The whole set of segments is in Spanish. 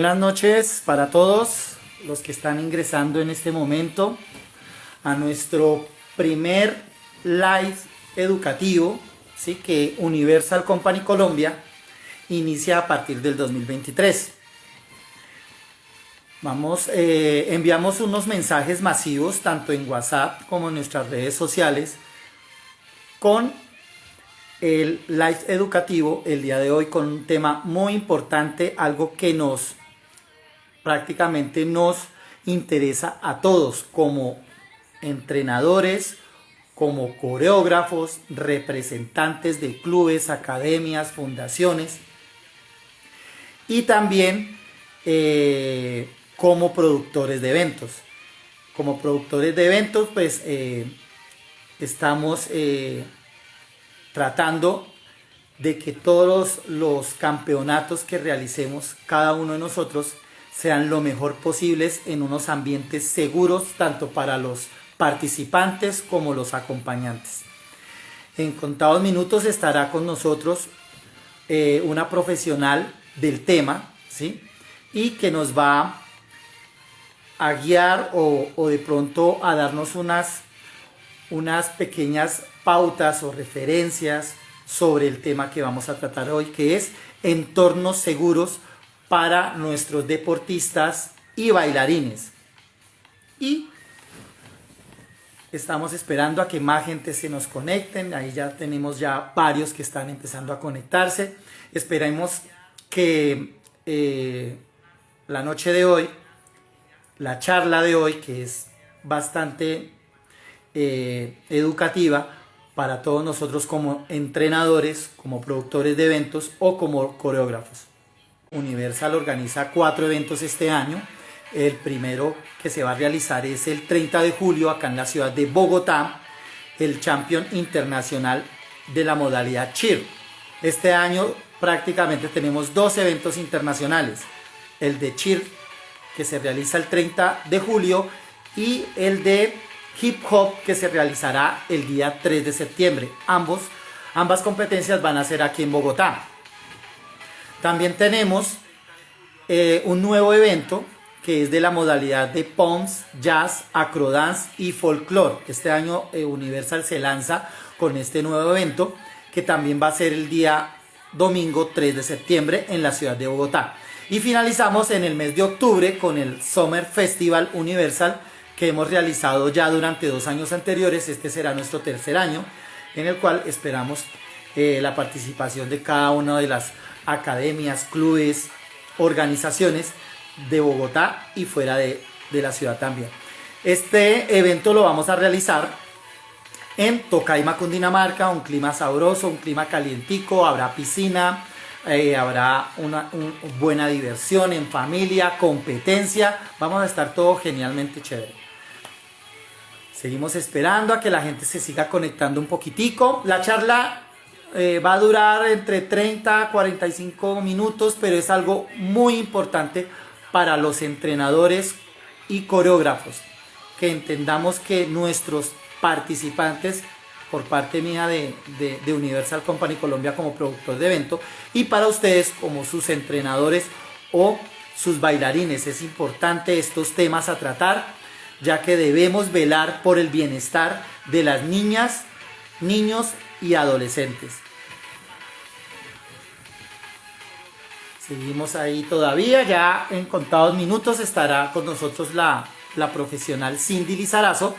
Buenas noches para todos los que están ingresando en este momento a nuestro primer live educativo, ¿sí? Que Universal Company Colombia inicia a partir del 2023. Enviamos unos mensajes masivos tanto en WhatsApp como en nuestras redes sociales con el live educativo el día de hoy con un tema muy importante, algo que prácticamente nos interesa a todos como entrenadores, como coreógrafos, representantes de clubes, academias, fundaciones y también como productores de eventos. Como productores de eventos, pues estamos tratando de que todos los campeonatos que realicemos, cada uno de nosotros, sean lo mejor posibles en unos ambientes seguros, tanto para los participantes como los acompañantes. En contados minutos estará con nosotros una profesional del tema, ¿sí? Y que nos va a guiar o de pronto a darnos unas pequeñas pautas o referencias sobre el tema que vamos a tratar hoy, que es entornos seguros para nuestros deportistas y bailarines. Y estamos esperando a que más gente se nos conecten. Ahí ya tenemos varios que están empezando a conectarse. Esperemos que la noche de hoy, la charla de hoy, que es bastante educativa para todos nosotros como entrenadores, como productores de eventos o como coreógrafos. Universal organiza 4 eventos este año. El primero que se va a realizar es el 30 de julio acá en la ciudad de Bogotá, el Champion Internacional de la modalidad Cheer. Este año prácticamente tenemos 2 eventos internacionales, el de Cheer que se realiza el 30 de julio y el de Hip Hop que se realizará el día 3 de septiembre. Ambas competencias van a ser aquí en Bogotá. También tenemos un nuevo evento que es de la modalidad de Poms, Jazz, Acrodance y Folklore. Este año Universal se lanza con este nuevo evento que también va a ser el día domingo 3 de septiembre en la ciudad de Bogotá. Y finalizamos en el mes de octubre con el Summer Festival Universal que hemos realizado ya durante 2 años anteriores. Este será nuestro tercer año, en el cual esperamos la participación de cada una de las academias, clubes, organizaciones de Bogotá y fuera de la ciudad también. Este evento lo vamos a realizar en Tocaima, Cundinamarca, un clima sabroso, un clima calientico, habrá piscina, habrá una buena diversión en familia, competencia, vamos a estar todo genialmente chévere. Seguimos esperando a que la gente se siga conectando un poquitico. La charla va a durar entre 30 a 45 minutos, pero es algo muy importante para los entrenadores y coreógrafos, que entendamos que nuestros participantes, por parte mía de Universal Company Colombia como productor de evento, y para ustedes como sus entrenadores o sus bailarines, es importante estos temas a tratar, ya que debemos velar por el bienestar de las niñas, niños y adolescentes. Seguimos ahí todavía, ya en contados minutos estará con nosotros la profesional Cindy Lizarazo,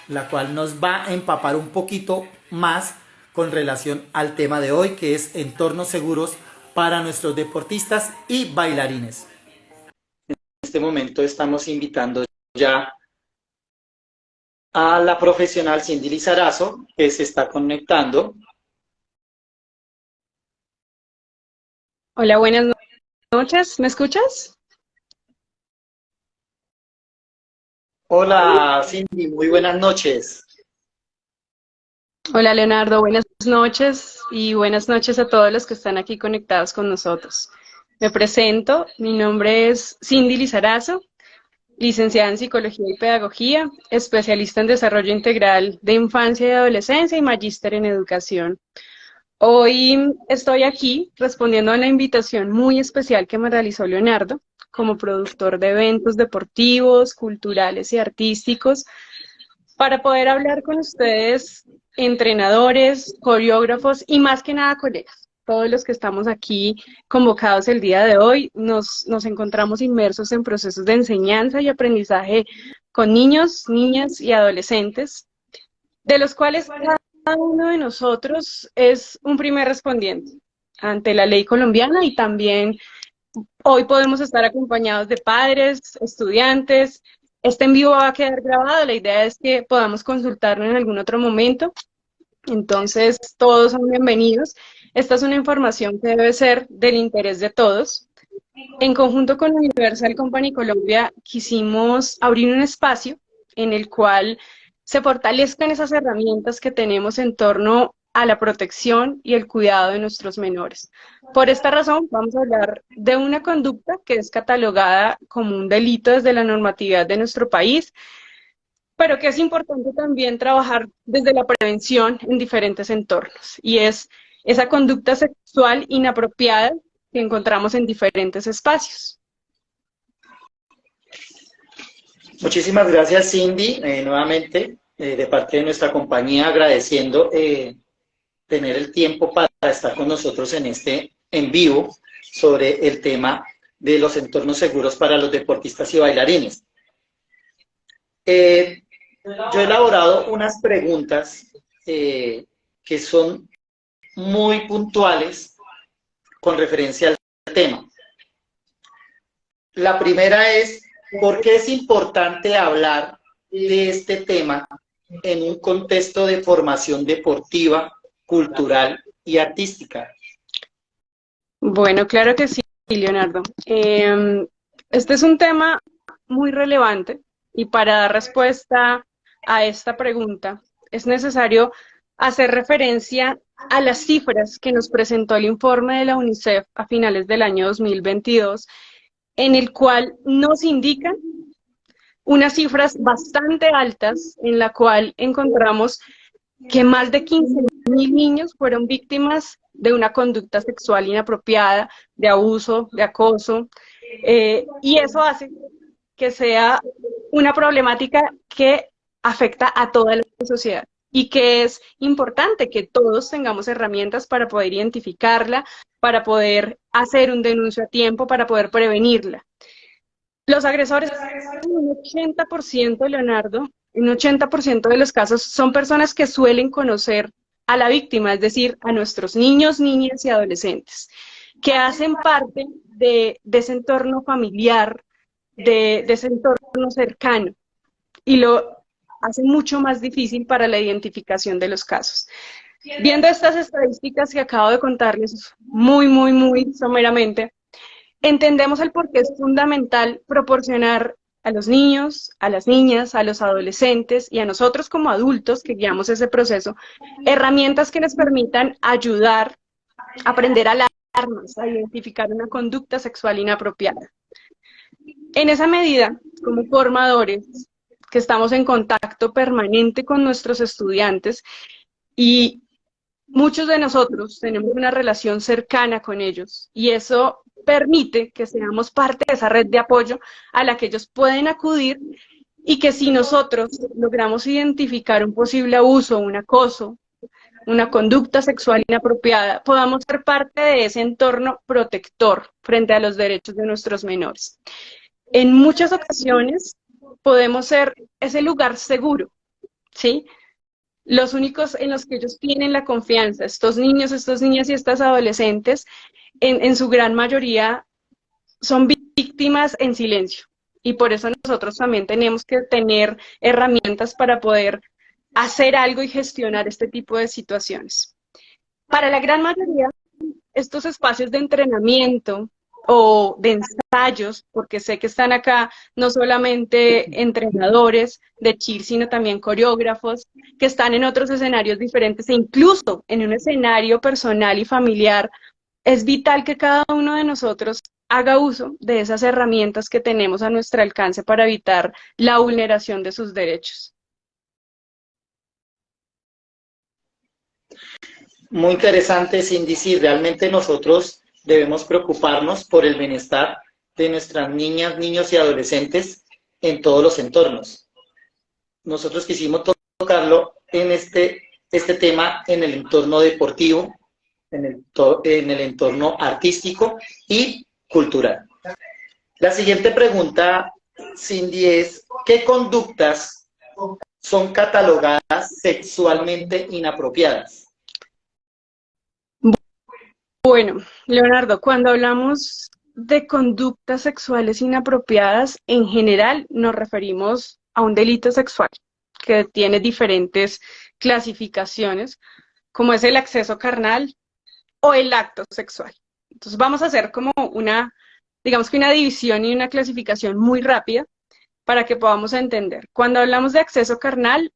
la cual nos va a empapar un poquito más con relación al tema de hoy, que es entornos seguros para nuestros deportistas y bailarines. En este momento estamos invitando ya a la profesional Cindy Lizarazo, que se está conectando. Hola, buenas noches. ¿Me escuchas? Hola Cindy, muy buenas noches. Hola, Leonardo. Buenas noches y buenas noches a todos los que están aquí conectados con nosotros. Me presento. Mi nombre es Cindy Lizarazo, licenciada en Psicología y Pedagogía, especialista en Desarrollo Integral de Infancia y Adolescencia y magíster en Educación. Hoy estoy aquí respondiendo a una invitación muy especial que me realizó Leonardo como productor de eventos deportivos, culturales y artísticos, para poder hablar con ustedes, entrenadores, coreógrafos y más que nada colegas. Todos los que estamos aquí convocados el día de hoy nos encontramos inmersos en procesos de enseñanza y aprendizaje con niños, niñas y adolescentes, de los cuales cada uno de nosotros es un primer respondiente ante la ley colombiana, y también hoy podemos estar acompañados de padres, estudiantes. Este en vivo va a quedar grabado, la idea es que podamos consultarlo en algún otro momento, entonces todos son bienvenidos. Esta es una información que debe ser del interés de todos. En conjunto con Universal Company Colombia quisimos abrir un espacio en el cual se fortalezcan esas herramientas que tenemos en torno a la protección y el cuidado de nuestros menores. Por esta razón, vamos a hablar de una conducta que es catalogada como un delito desde la normatividad de nuestro país, pero que es importante también trabajar desde la prevención en diferentes entornos, y es esa conducta sexual inapropiada que encontramos en diferentes espacios. Muchísimas gracias, Cindy, nuevamente de parte de nuestra compañía, agradeciendo tener el tiempo para estar con nosotros en este en vivo sobre el tema de los entornos seguros para los deportistas y bailarines. Yo he elaborado unas preguntas que son muy puntuales con referencia al tema. La primera es, ¿por qué es importante hablar de este tema en un contexto de formación deportiva, cultural y artística? Bueno, claro que sí, Leonardo. Este es un tema muy relevante, y para dar respuesta a esta pregunta es necesario hacer referencia a las cifras que nos presentó el informe de la UNICEF a finales del año 2022, en el cual nos indican unas cifras bastante altas, en la cual encontramos que más de 15.000 niños fueron víctimas de una conducta sexual inapropiada, de abuso, de acoso, y eso hace que sea una problemática que afecta a toda la sociedad, y que es importante que todos tengamos herramientas para poder identificarla, para poder hacer un denuncio a tiempo, para poder prevenirla. Los agresores, un 80%, Leonardo, un 80% de los casos son personas que suelen conocer a la víctima, es decir, a nuestros niños, niñas y adolescentes, que hacen parte de ese entorno familiar, de ese entorno cercano, y lo hace mucho más difícil para la identificación de los casos. Viendo estas estadísticas que acabo de contarles muy someramente, entendemos el por qué es fundamental proporcionar a los niños, a las niñas, a los adolescentes y a nosotros como adultos que guiamos ese proceso, herramientas que nos permitan ayudar a aprender alarmas, a identificar una conducta sexual inapropiada. En esa medida, como formadores, que estamos en contacto permanente con nuestros estudiantes, y muchos de nosotros tenemos una relación cercana con ellos, y eso permite que seamos parte de esa red de apoyo a la que ellos pueden acudir, y que si nosotros logramos identificar un posible abuso, un acoso, una conducta sexual inapropiada, podamos ser parte de ese entorno protector frente a los derechos de nuestros menores. En muchas ocasiones podemos ser ese lugar seguro, ¿sí? Los únicos en los que ellos tienen la confianza, estos niños, estas niñas y estas adolescentes, en su gran mayoría son víctimas en silencio, y por eso nosotros también tenemos que tener herramientas para poder hacer algo y gestionar este tipo de situaciones. Para la gran mayoría, estos espacios de entrenamiento o de ensayos, porque sé que están acá no solamente entrenadores de cheer, sino también coreógrafos, que están en otros escenarios diferentes, e incluso en un escenario personal y familiar, es vital que cada uno de nosotros haga uso de esas herramientas que tenemos a nuestro alcance para evitar la vulneración de sus derechos. Muy interesante, Cindy. Sí, realmente nosotros debemos preocuparnos por el bienestar de nuestras niñas, niños y adolescentes en todos los entornos. Nosotros quisimos tocarlo en este tema en el entorno deportivo, en el entorno artístico y cultural. La siguiente pregunta, Cindy, es ¿qué conductas son catalogadas sexualmente inapropiadas? Bueno, Leonardo, cuando hablamos de conductas sexuales inapropiadas, en general nos referimos a un delito sexual que tiene diferentes clasificaciones, como es el acceso carnal o el acto sexual. Entonces vamos a hacer como digamos que una división y una clasificación muy rápida para que podamos entender. Cuando hablamos de acceso carnal,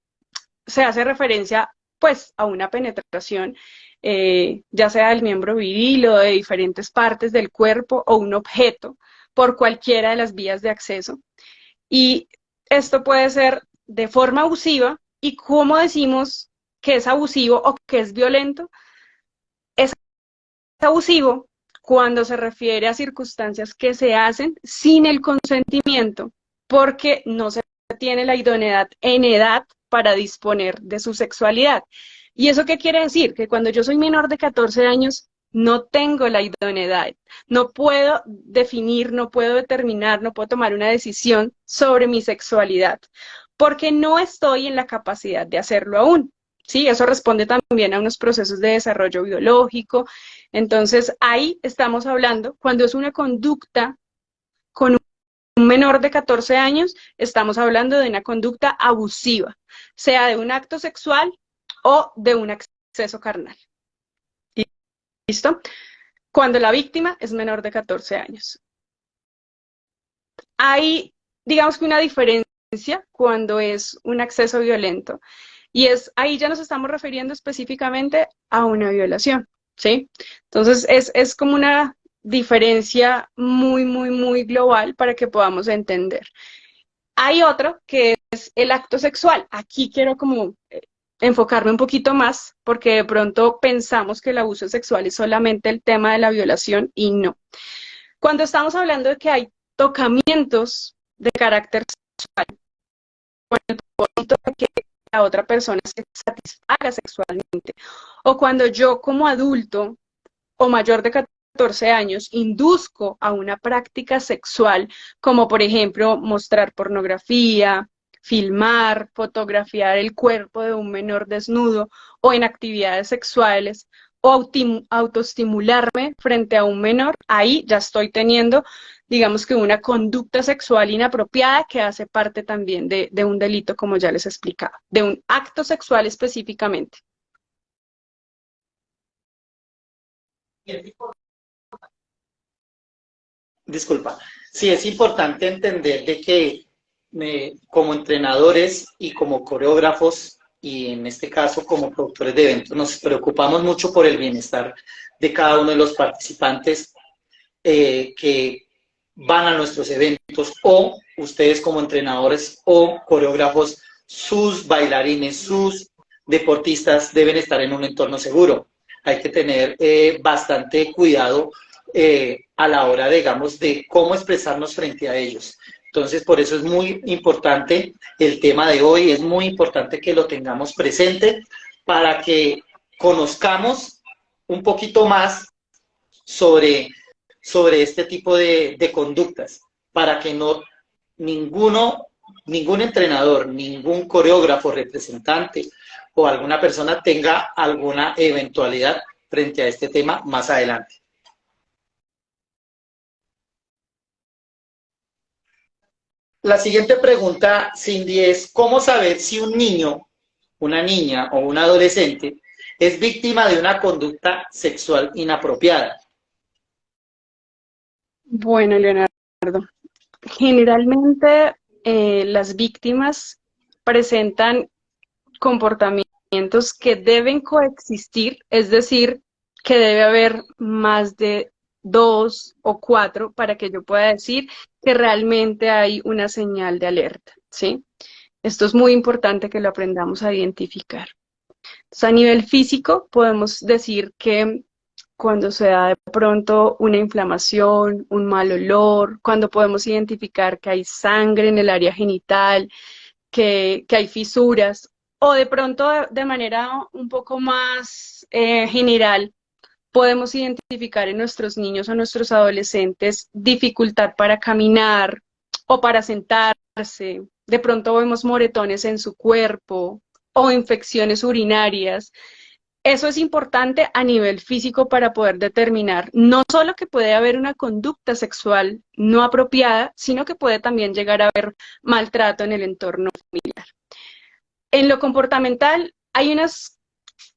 se hace referencia pues a una penetración, ya sea del miembro viril o de diferentes partes del cuerpo o un objeto por cualquiera de las vías de acceso. Y esto puede ser de forma abusiva. ¿Y cómo decimos que es abusivo o que es violento? Es abusivo cuando se refiere a circunstancias que se hacen sin el consentimiento, porque no se tiene la idoneidad en edad para disponer de su sexualidad. ¿Y eso qué quiere decir? Que cuando yo soy menor de 14 años, no tengo la idoneidad, no puedo definir, no puedo determinar, no puedo tomar una decisión sobre mi sexualidad, porque no estoy en la capacidad de hacerlo aún. Sí, eso responde también a unos procesos de desarrollo biológico. Entonces, ahí estamos hablando, cuando es una conducta con un menor de 14 años, estamos hablando de una conducta abusiva, sea de un acto sexual o de un acceso carnal. ¿Listo? Cuando la víctima es menor de 14 años. Hay, digamos que una diferencia cuando es un acceso violento. Y ahí ya nos estamos refiriendo específicamente a una violación, ¿sí? Entonces es como una diferencia muy, muy, muy global para que podamos entender. Hay otro que es el acto sexual. Aquí quiero como enfocarme un poquito más porque de pronto pensamos que el abuso sexual es solamente el tema de la violación y no. Cuando estamos hablando de que hay tocamientos de carácter sexual, con el propósito de que la otra persona se satisfaga sexualmente, o cuando yo como adulto o mayor de 14 años induzco a una práctica sexual, como por ejemplo mostrar pornografía, filmar, fotografiar el cuerpo de un menor desnudo o en actividades sexuales, o autoestimularme frente a un menor, ahí ya estoy teniendo, digamos que una conducta sexual inapropiada que hace parte también de un delito, como ya les explicaba, de un acto sexual específicamente. Disculpa. Sí, es importante entender de que como entrenadores y como coreógrafos, y en este caso como productores de eventos, nos preocupamos mucho por el bienestar de cada uno de los participantes que van a nuestros eventos, o ustedes como entrenadores o coreógrafos, sus bailarines, sus deportistas deben estar en un entorno seguro. Hay que tener bastante cuidado a la hora, digamos, de cómo expresarnos frente a ellos. Entonces, por eso es muy importante el tema de hoy, es muy importante que lo tengamos presente para que conozcamos un poquito más sobre este tipo de conductas, para que ningún entrenador, ningún coreógrafo, representante o alguna persona tenga alguna eventualidad frente a este tema más adelante. La siguiente pregunta, Cindy, es ¿cómo saber si un niño, una niña o un adolescente es víctima de una conducta sexual inapropiada? Bueno, Leonardo, generalmente las víctimas presentan comportamientos que deben coexistir, es decir, que debe haber más de 2 o 4 para que yo pueda decir que realmente hay una señal de alerta, ¿sí? Esto es muy importante que lo aprendamos a identificar. Entonces, a nivel físico, podemos decir que cuando se da de pronto una inflamación, un mal olor, cuando podemos identificar que hay sangre en el área genital, que hay fisuras, o de pronto de manera un poco más general, podemos identificar en nuestros niños o nuestros adolescentes dificultad para caminar o para sentarse. De pronto vemos moretones en su cuerpo o infecciones urinarias. Eso es importante a nivel físico para poder determinar no solo que puede haber una conducta sexual no apropiada, sino que puede también llegar a haber maltrato en el entorno familiar. En lo comportamental hay unas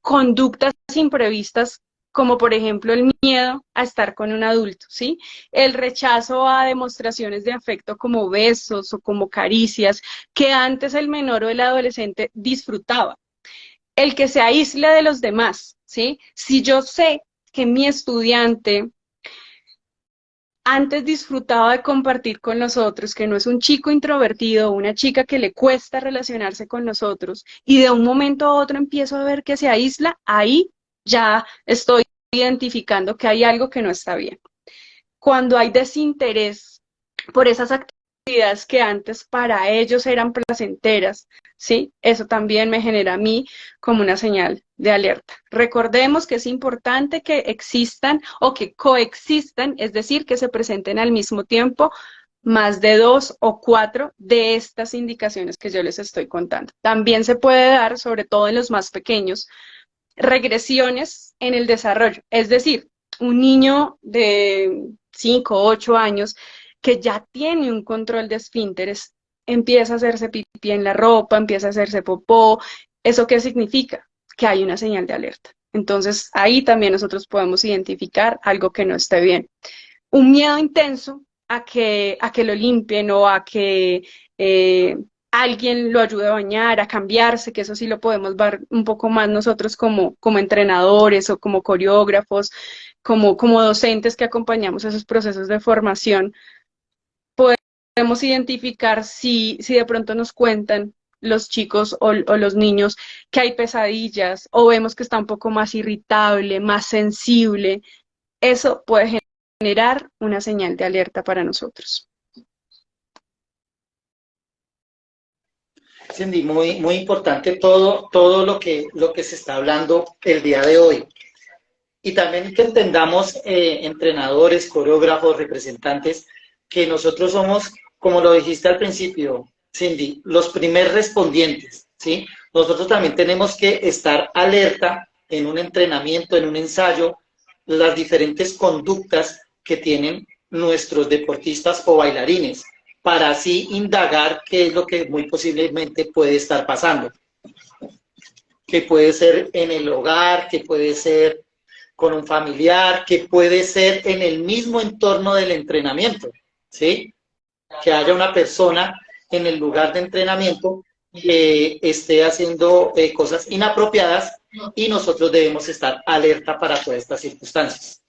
conductas imprevistas, como por ejemplo el miedo a estar con un adulto, ¿sí? El rechazo a demostraciones de afecto como besos o como caricias, que antes el menor o el adolescente disfrutaba. El que se aísla de los demás, ¿sí? Si yo sé que mi estudiante antes disfrutaba de compartir con los otros, que no es un chico introvertido o una chica que le cuesta relacionarse con nosotros, y de un momento a otro empiezo a ver que se aísla, ahí ya estoy identificando que hay algo que no está bien. Cuando hay desinterés por esas actividades que antes para ellos eran placenteras, ¿sí? Eso también me genera a mí como una señal de alerta. Recordemos que es importante que existan o que coexistan, es decir, que se presenten al mismo tiempo más de 2 o 4 de estas indicaciones que yo les estoy contando. También se puede dar, sobre todo en los más pequeños, regresiones en el desarrollo, es decir, un niño de 5 o 8 años que ya tiene un control de esfínteres, empieza a hacerse pipí en la ropa, empieza a hacerse popó. ¿Eso qué significa? Que hay una señal de alerta. Entonces, ahí también nosotros podemos identificar algo que no esté bien. Un miedo intenso a que lo limpien o a que alguien lo ayude a bañar, a cambiarse, que eso sí lo podemos ver un poco más nosotros como entrenadores o como coreógrafos, como docentes que acompañamos esos procesos de formación. Podemos identificar si de pronto nos cuentan los chicos o los niños que hay pesadillas o vemos que está un poco más irritable, más sensible. Eso puede generar una señal de alerta para nosotros. Cindy, muy importante todo lo que se está hablando el día de hoy. Y también que entendamos, entrenadores, coreógrafos, representantes, que nosotros somos, como lo dijiste al principio, Cindy, los primeros respondientes, ¿sí? Nosotros también tenemos que estar alerta en un entrenamiento, en un ensayo, las diferentes conductas que tienen nuestros deportistas o bailarines, para así indagar qué es lo que muy posiblemente puede estar pasando. Que puede ser en el hogar, que puede ser con un familiar, que puede ser en el mismo entorno del entrenamiento, ¿sí? Que haya una persona en el lugar de entrenamiento que esté haciendo cosas inapropiadas y nosotros debemos estar alerta para todas estas circunstancias.